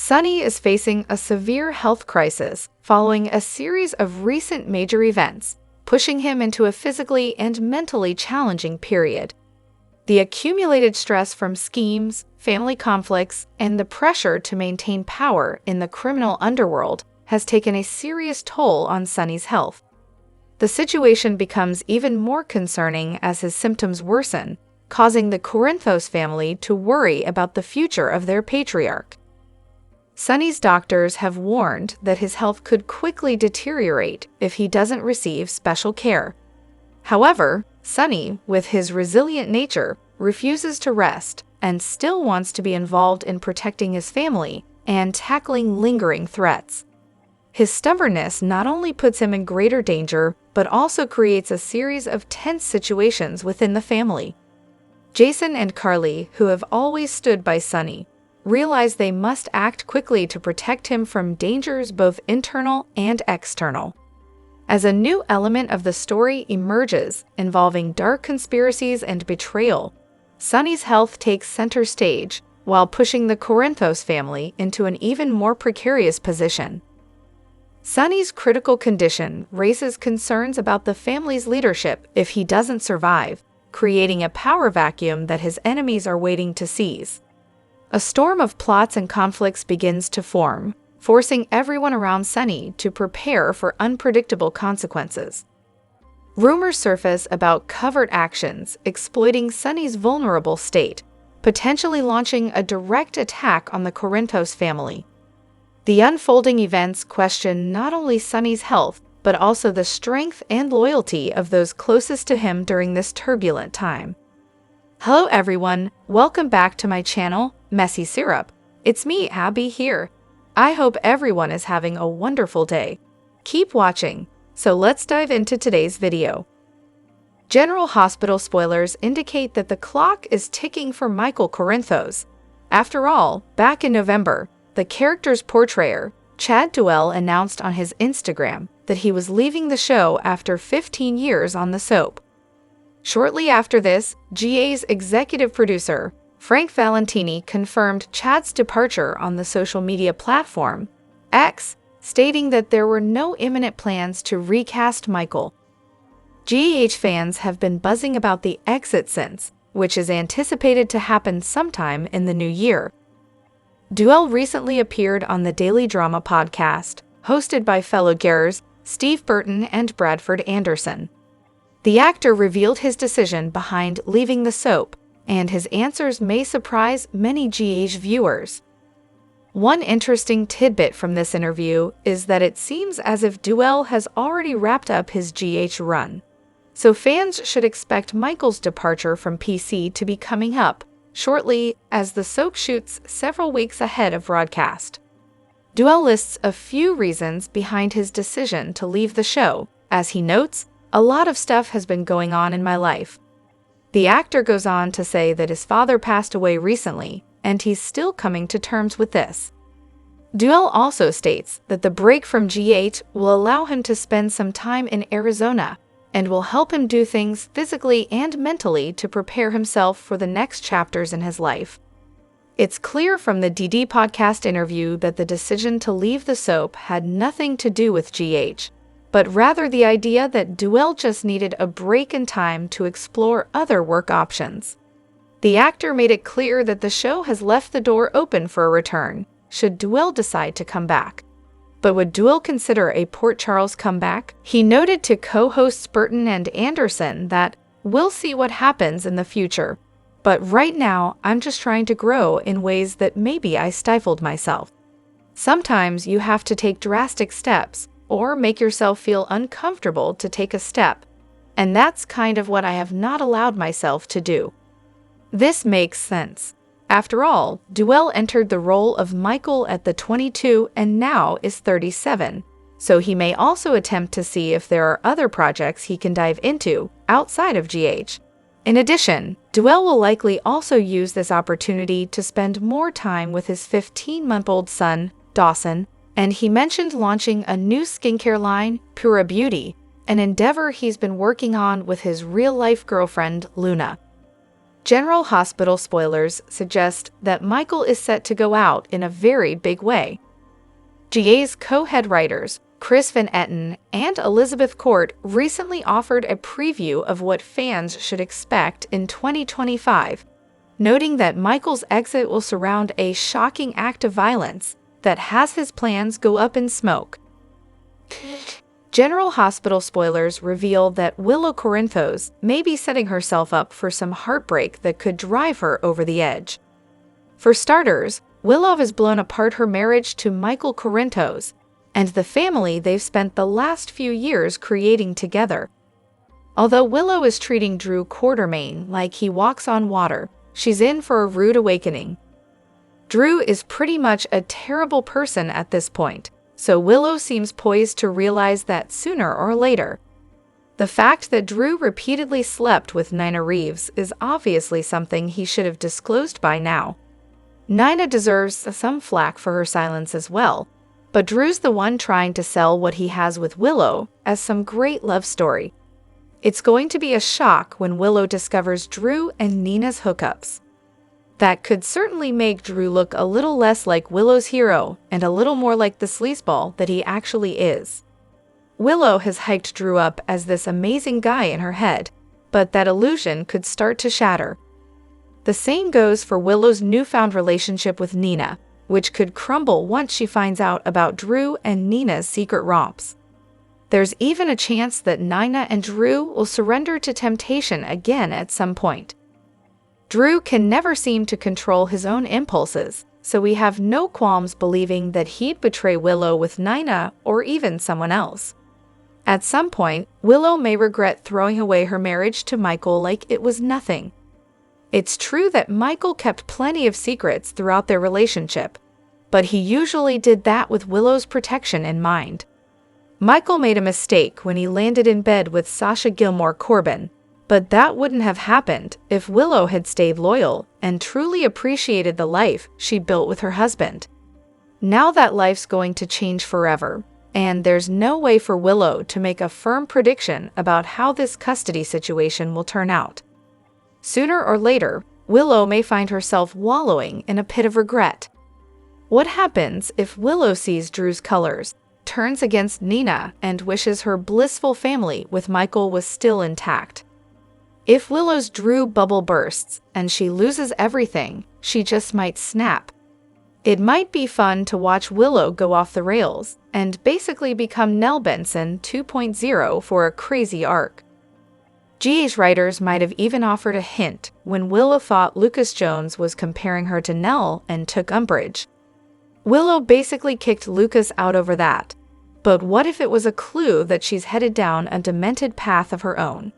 Sonny is facing a severe health crisis following a series of recent major events, pushing him into a physically and mentally challenging period. The accumulated stress from schemes, family conflicts, and the pressure to maintain power in the criminal underworld has taken a serious toll on Sonny's health. The situation becomes even more concerning as his symptoms worsen, causing the Corinthos family to worry about the future of their patriarch. Sonny's doctors have warned that his health could quickly deteriorate if he doesn't receive special care. However, Sonny, with his resilient nature, refuses to rest and still wants to be involved in protecting his family and tackling lingering threats. His stubbornness not only puts him in greater danger, but also creates a series of tense situations within the family. Jason and Carly, who have always stood by Sonny, realize they must act quickly to protect him from dangers both internal and external. As a new element of the story emerges involving dark conspiracies and betrayal, Sonny's health takes center stage while pushing the Corinthos family into an even more precarious position. Sonny's critical condition raises concerns about the family's leadership if he doesn't survive, creating a power vacuum that his enemies are waiting to seize. A storm of plots and conflicts begins to form, forcing everyone around Sonny to prepare for unpredictable consequences. Rumors surface about covert actions exploiting Sonny's vulnerable state, potentially launching a direct attack on the Corinthos family. The unfolding events question not only Sonny's health, but also the strength and loyalty of those closest to him during this turbulent time. Hello everyone, welcome back to my channel, Messy Syrup. It's me, Abby, here. I hope everyone is having a wonderful day. Keep watching, so let's dive into today's video. General Hospital spoilers indicate that the clock is ticking for Michael Corinthos. After all, back in November, the character's portrayer, Chad Duell, announced on his Instagram that he was leaving the show after 15 years on the soap. Shortly after this, GA's executive producer, Frank Valentini, confirmed Chad's departure on the social media platform X, stating that there were no imminent plans to recast Michael. GAH fans have been buzzing about the exit since, which is anticipated to happen sometime in the new year. Duell recently appeared on the Daily Drama podcast, hosted by fellow Garers Steve Burton and Bradford Anderson. The actor revealed his decision behind leaving the soap, and his answers may surprise many GH viewers. One interesting tidbit from this interview is that it seems as if Duell has already wrapped up his GH run, so fans should expect Michael's departure from PC to be coming up shortly, as the soap shoots several weeks ahead of broadcast. Duell lists a few reasons behind his decision to leave the show, as he notes, "A lot of stuff has been going on in my life." The actor goes on to say that his father passed away recently, and he's still coming to terms with this. Duell also states that the break from GH will allow him to spend some time in Arizona and will help him do things physically and mentally to prepare himself for the next chapters in his life. It's clear from the DD podcast interview that the decision to leave the soap had nothing to do with GH, but rather the idea that Duell just needed a break in time to explore other work options. The actor made it clear that the show has left the door open for a return, should Duell decide to come back. But would Duell consider a Port Charles comeback? He noted to co-hosts Burton and Anderson that, "We'll see what happens in the future, but right now I'm just trying to grow in ways that maybe I stifled myself. Sometimes you have to take drastic steps, or make yourself feel uncomfortable to take a step, and that's kind of what I have not allowed myself to do." This makes sense. After all, Duell entered the role of Michael at the 22 and now is 37, so he may also attempt to see if there are other projects he can dive into outside of GH. In addition, Duell will likely also use this opportunity to spend more time with his 15-month-old son, Dawson, and he mentioned launching a new skincare line, Pura Beauty, an endeavor he's been working on with his real-life girlfriend, Luna. General Hospital spoilers suggest that Michael is set to go out in a very big way. GA's co-head writers, Chris Van Etten and Elizabeth Court, recently offered a preview of what fans should expect in 2025, noting that Michael's exit will surround a shocking act of violence that has his plans go up in smoke. General Hospital spoilers reveal that Willow Corinthos may be setting herself up for some heartbreak that could drive her over the edge. For starters, Willow has blown apart her marriage to Michael Corinthos and the family they've spent the last few years creating together. Although Willow is treating Drew Quartermain like he walks on water, she's in for a rude awakening. Drew is pretty much a terrible person at this point, so Willow seems poised to realize that sooner or later. The fact that Drew repeatedly slept with Nina Reeves is obviously something he should have disclosed by now. Nina deserves some flack for her silence as well, but Drew's the one trying to sell what he has with Willow as some great love story. It's going to be a shock when Willow discovers Drew and Nina's hookups. That could certainly make Drew look a little less like Willow's hero and a little more like the sleazeball that he actually is. Willow has hyped Drew up as this amazing guy in her head, but that illusion could start to shatter. The same goes for Willow's newfound relationship with Nina, which could crumble once she finds out about Drew and Nina's secret romps. There's even a chance that Nina and Drew will surrender to temptation again at some point. Drew can never seem to control his own impulses, so we have no qualms believing that he'd betray Willow with Nina or even someone else. At some point, Willow may regret throwing away her marriage to Michael like it was nothing. It's true that Michael kept plenty of secrets throughout their relationship, but he usually did that with Willow's protection in mind. Michael made a mistake when he landed in bed with Sasha Gilmore Corbin, but that wouldn't have happened if Willow had stayed loyal and truly appreciated the life she built with her husband. Now that life's going to change forever, and there's no way for Willow to make a firm prediction about how this custody situation will turn out. Sooner or later, Willow may find herself wallowing in a pit of regret. What happens if Willow sees Drew's colors, turns against Nina, and wishes her blissful family with Michael was still intact? If Willow's Drew bubble bursts and she loses everything, she just might snap. It might be fun to watch Willow go off the rails and basically become Nell Benson 2.0 for a crazy arc. GA's writers might have even offered a hint when Willow thought Lucas Jones was comparing her to Nell and took umbrage. Willow basically kicked Lucas out over that, but what if it was a clue that she's headed down a demented path of her own?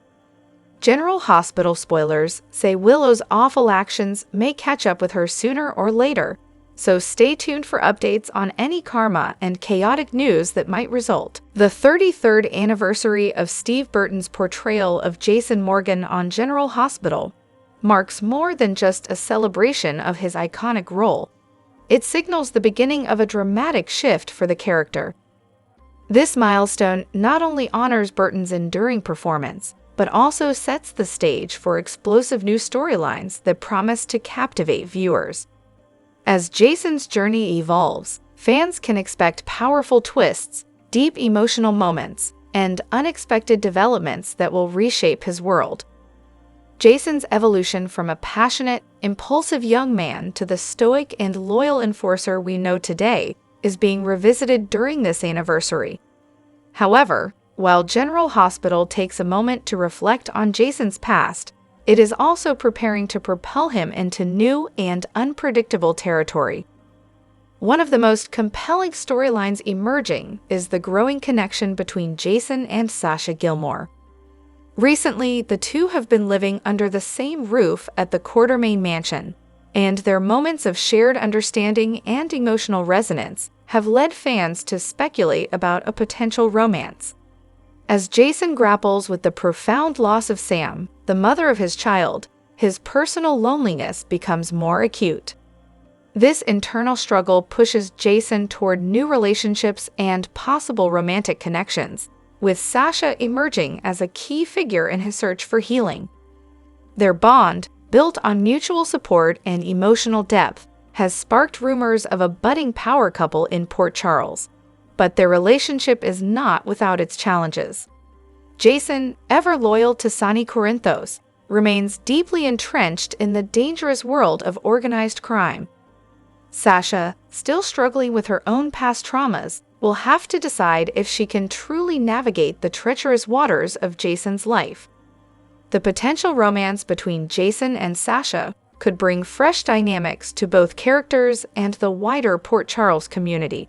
General Hospital spoilers say Willow's awful actions may catch up with her sooner or later, so stay tuned for updates on any karma and chaotic news that might result. The 33rd anniversary of Steve Burton's portrayal of Jason Morgan on General Hospital marks more than just a celebration of his iconic role. It signals the beginning of a dramatic shift for the character. This milestone not only honors Burton's enduring performance, but also sets the stage for explosive new storylines that promise to captivate viewers. As Jason's journey evolves, fans can expect powerful twists, deep emotional moments, and unexpected developments that will reshape his world. Jason's evolution from a passionate, impulsive young man to the stoic and loyal enforcer we know today is being revisited during this anniversary. However, while General Hospital takes a moment to reflect on Jason's past, it is also preparing to propel him into new and unpredictable territory. One of the most compelling storylines emerging is the growing connection between Jason and Sasha Gilmore. Recently, the two have been living under the same roof at the Quartermain mansion, and their moments of shared understanding and emotional resonance have led fans to speculate about a potential romance. As Jason grapples with the profound loss of Sam, the mother of his child, his personal loneliness becomes more acute. This internal struggle pushes Jason toward new relationships and possible romantic connections, with Sasha emerging as a key figure in his search for healing. Their bond, built on mutual support and emotional depth, has sparked rumors of a budding power couple in Port Charles. But their relationship is not without its challenges. Jason, ever loyal to Sonny Corinthos, remains deeply entrenched in the dangerous world of organized crime. Sasha, still struggling with her own past traumas, will have to decide if she can truly navigate the treacherous waters of Jason's life. The potential romance between Jason and Sasha could bring fresh dynamics to both characters and the wider Port Charles community.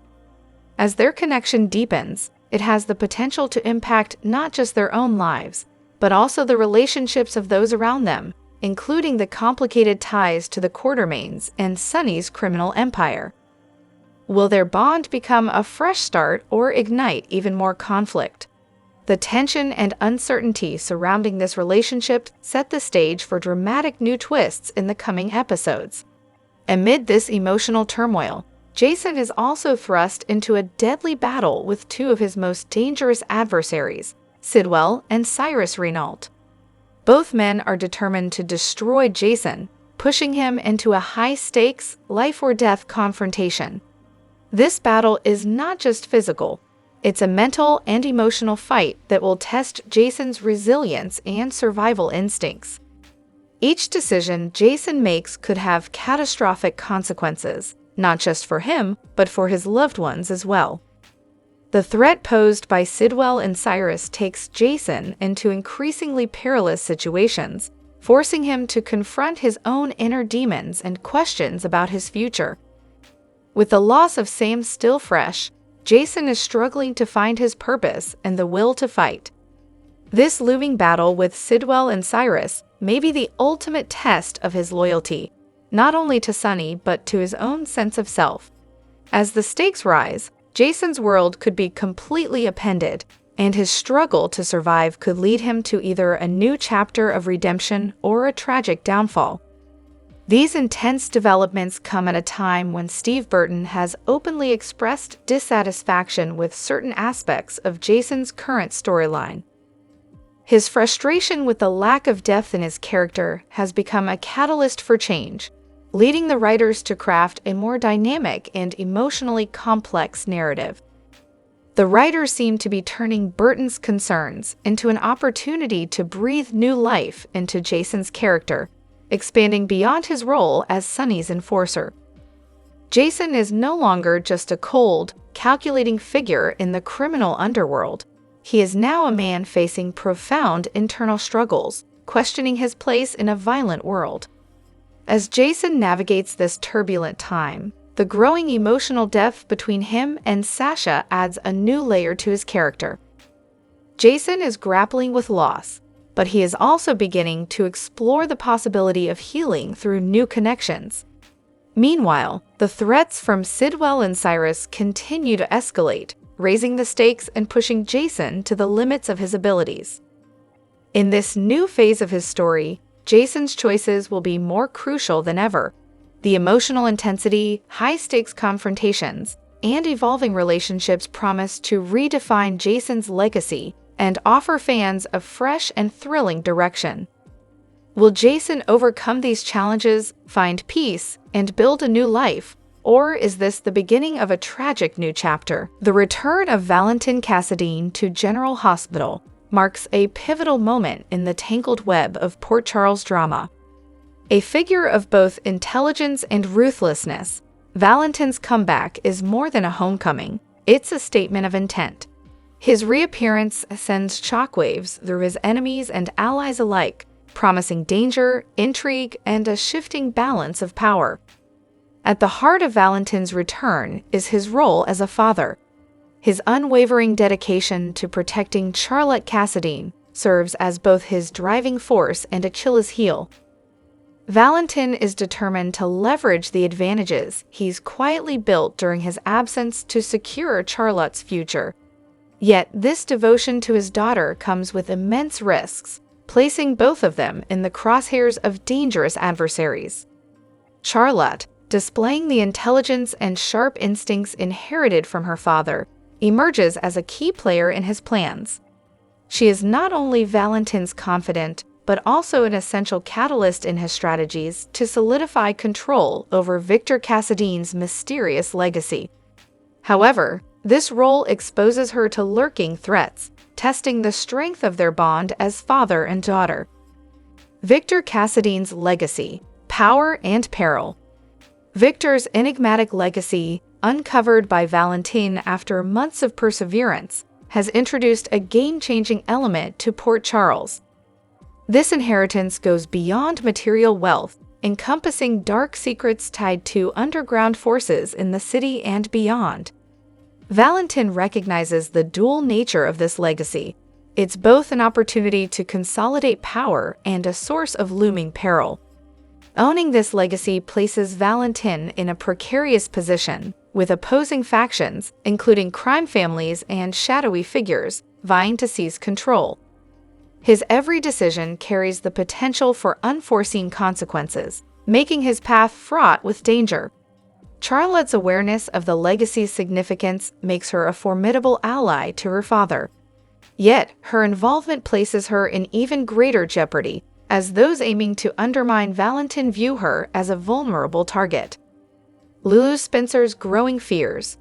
As their connection deepens, it has the potential to impact not just their own lives, but also the relationships of those around them, including the complicated ties to the Quartermaines and Sonny's criminal empire. Will their bond become a fresh start or ignite even more conflict? The tension and uncertainty surrounding this relationship set the stage for dramatic new twists in the coming episodes. Amid this emotional turmoil, Jason is also thrust into a deadly battle with two of his most dangerous adversaries, Sidwell and Cyrus Renault. Both men are determined to destroy Jason, pushing him into a high-stakes, life-or-death confrontation. This battle is not just physical. It's a mental and emotional fight that will test Jason's resilience and survival instincts. Each decision Jason makes could have catastrophic consequences, not just for him, but for his loved ones as well. The threat posed by Sidwell and Cyrus takes Jason into increasingly perilous situations, forcing him to confront his own inner demons and questions about his future. With the loss of Sam still fresh, Jason is struggling to find his purpose and the will to fight. This looming battle with Sidwell and Cyrus may be the ultimate test of his loyalty, not only to Sonny but to his own sense of self. As the stakes rise, Jason's world could be completely upended, and his struggle to survive could lead him to either a new chapter of redemption or a tragic downfall. These intense developments come at a time when Steve Burton has openly expressed dissatisfaction with certain aspects of Jason's current storyline. His frustration with the lack of depth in his character has become a catalyst for change, leading the writers to craft a more dynamic and emotionally complex narrative. The writers seem to be turning Burton's concerns into an opportunity to breathe new life into Jason's character, expanding beyond his role as Sonny's enforcer. Jason is no longer just a cold, calculating figure in the criminal underworld. He is now a man facing profound internal struggles, questioning his place in a violent world. As Jason navigates this turbulent time, the growing emotional depth between him and Sasha adds a new layer to his character. Jason is grappling with loss, but he is also beginning to explore the possibility of healing through new connections. Meanwhile, the threats from Sidwell and Cyrus continue to escalate, raising the stakes and pushing Jason to the limits of his abilities. In this new phase of his story, Jason's choices will be more crucial than ever. The emotional intensity, high-stakes confrontations, and evolving relationships promise to redefine Jason's legacy and offer fans a fresh and thrilling direction. Will Jason overcome these challenges, find peace, and build a new life? Or is this the beginning of a tragic new chapter? The return of Valentin Cassadine to General Hospital marks a pivotal moment in the tangled web of Port Charles drama. A figure of both intelligence and ruthlessness, Valentin's comeback is more than a homecoming, it's a statement of intent. His reappearance sends shockwaves through his enemies and allies alike, promising danger, intrigue, and a shifting balance of power. At the heart of Valentin's return is his role as a father. His unwavering dedication to protecting Charlotte Cassadine serves as both his driving force and Achilles' heel. Valentin is determined to leverage the advantages he's quietly built during his absence to secure Charlotte's future. Yet this devotion to his daughter comes with immense risks, placing both of them in the crosshairs of dangerous adversaries. Charlotte, displaying the intelligence and sharp instincts inherited from her father, emerges as a key player in his plans. She is not only Valentin's confidant, but also an essential catalyst in his strategies to solidify control over Victor Cassidy's mysterious legacy. However, this role exposes her to lurking threats, testing the strength of their bond as father and daughter. Victor Cassidy's legacy, power and peril. Victor's enigmatic legacy, uncovered by Valentine after months of perseverance, has introduced a game-changing element to Port Charles. This inheritance goes beyond material wealth, encompassing dark secrets tied to underground forces in the city and beyond. Valentine recognizes the dual nature of this legacy. It's both an opportunity to consolidate power and a source of looming peril. Owning this legacy places Valentine in a precarious position, with opposing factions, including crime families and shadowy figures, vying to seize control. His every decision carries the potential for unforeseen consequences, making his path fraught with danger. Charlotte's awareness of the legacy's significance makes her a formidable ally to her father. Yet, her involvement places her in even greater jeopardy, as those aiming to undermine Valentine view her as a vulnerable target. Lulu Spencer's growing fears.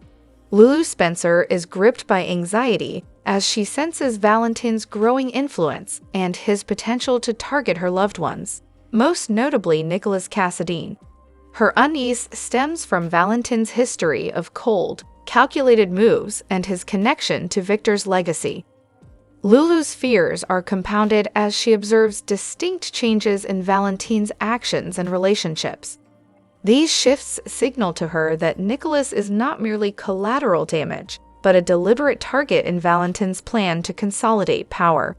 Lulu Spencer is gripped by anxiety as she senses Valentine's growing influence and his potential to target her loved ones, most notably Nicholas Cassidy. Her unease stems from Valentine's history of cold, calculated moves and his connection to Victor's legacy. Lulu's fears are compounded as she observes distinct changes in Valentine's actions and relationships. These shifts signal to her that Nicholas is not merely collateral damage, but a deliberate target in Valentine's plan to consolidate power.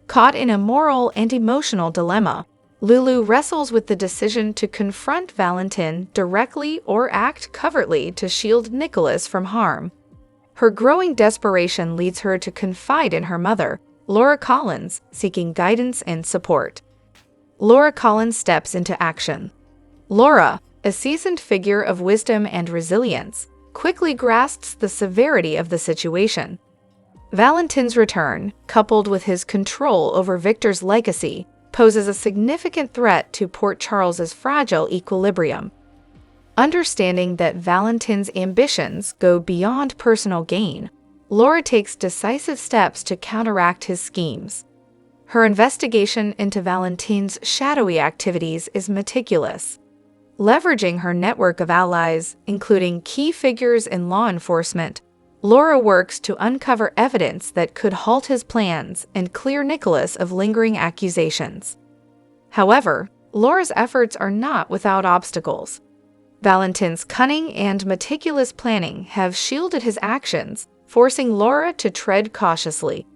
Caught in a moral and emotional dilemma, Lulu wrestles with the decision to confront Valentine directly or act covertly to shield Nicholas from harm. Her growing desperation leads her to confide in her mother, Laura Collins, seeking guidance and support. Laura Collins steps into action. Laura, a seasoned figure of wisdom and resilience, quickly grasps the severity of the situation. Valentine's return, coupled with his control over Victor's legacy, poses a significant threat to Port Charles's fragile equilibrium. Understanding that Valentine's ambitions go beyond personal gain, Laura takes decisive steps to counteract his schemes. Her investigation into Valentine's shadowy activities is meticulous. Leveraging her network of allies, including key figures in law enforcement, Laura works to uncover evidence that could halt his plans and clear Nicholas of lingering accusations. However, Laura's efforts are not without obstacles. Valentine's cunning and meticulous planning have shielded his actions, forcing Laura to tread cautiously.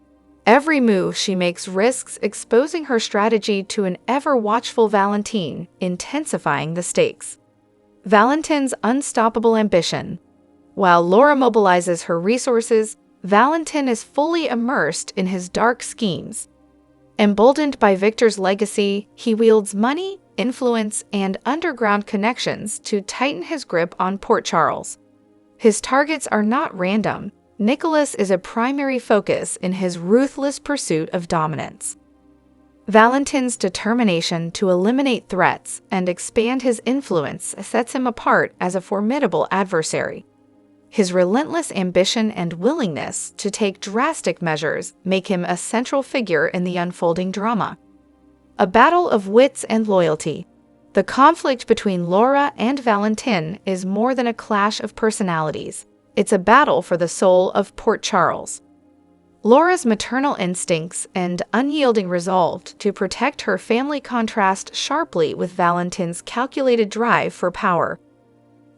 Every move she makes risks exposing her strategy to an ever-watchful Valentine, intensifying the stakes. Valentine's unstoppable ambition. While Laura mobilizes her resources, Valentine is fully immersed in his dark schemes. Emboldened by Victor's legacy, he wields money, influence, and underground connections to tighten his grip on Port Charles. His targets are not random. Nicholas is a primary focus in his ruthless pursuit of dominance. Valentine's determination to eliminate threats and expand his influence sets him apart as a formidable adversary. His relentless ambition and willingness to take drastic measures make him a central figure in the unfolding drama. A battle of wits and loyalty. The conflict between Laura and Valentine is more than a clash of personalities. It's a battle for the soul of Port Charles. Laura's maternal instincts and unyielding resolve to protect her family contrast sharply with Valentine's calculated drive for power.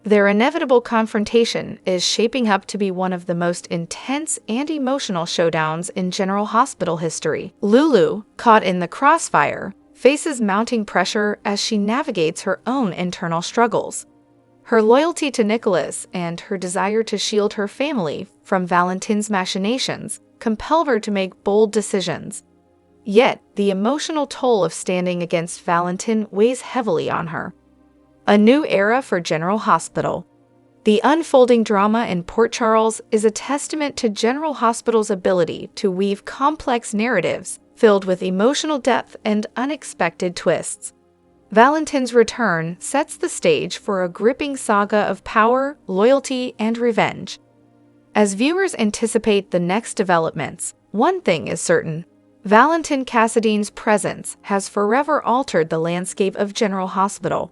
Their inevitable confrontation is shaping up to be one of the most intense and emotional showdowns in General Hospital history. Lulu, caught in the crossfire, faces mounting pressure as she navigates her own internal struggles. Her loyalty to Nicholas and her desire to shield her family from Valentine's machinations compel her to make bold decisions. Yet, the emotional toll of standing against Valentine weighs heavily on her. A new era for General Hospital. The unfolding drama in Port Charles is a testament to General Hospital's ability to weave complex narratives filled with emotional depth and unexpected twists. Valentin's return sets the stage for a gripping saga of power, loyalty, and revenge. As viewers anticipate the next developments, one thing is certain: Valentin Cassadin's presence has forever altered the landscape of General Hospital.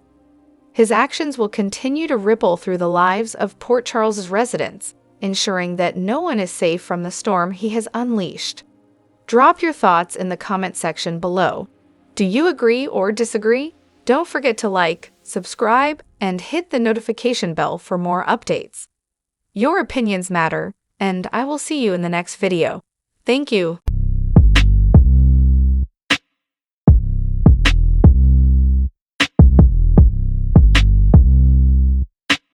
His actions will continue to ripple through the lives of Port Charles's residents, ensuring that no one is safe from the storm he has unleashed. Drop your thoughts in the comment section below. Do you agree or disagree? Don't forget to like, subscribe, and hit the notification bell for more updates. Your opinions matter, and I will see you in the next video. Thank you.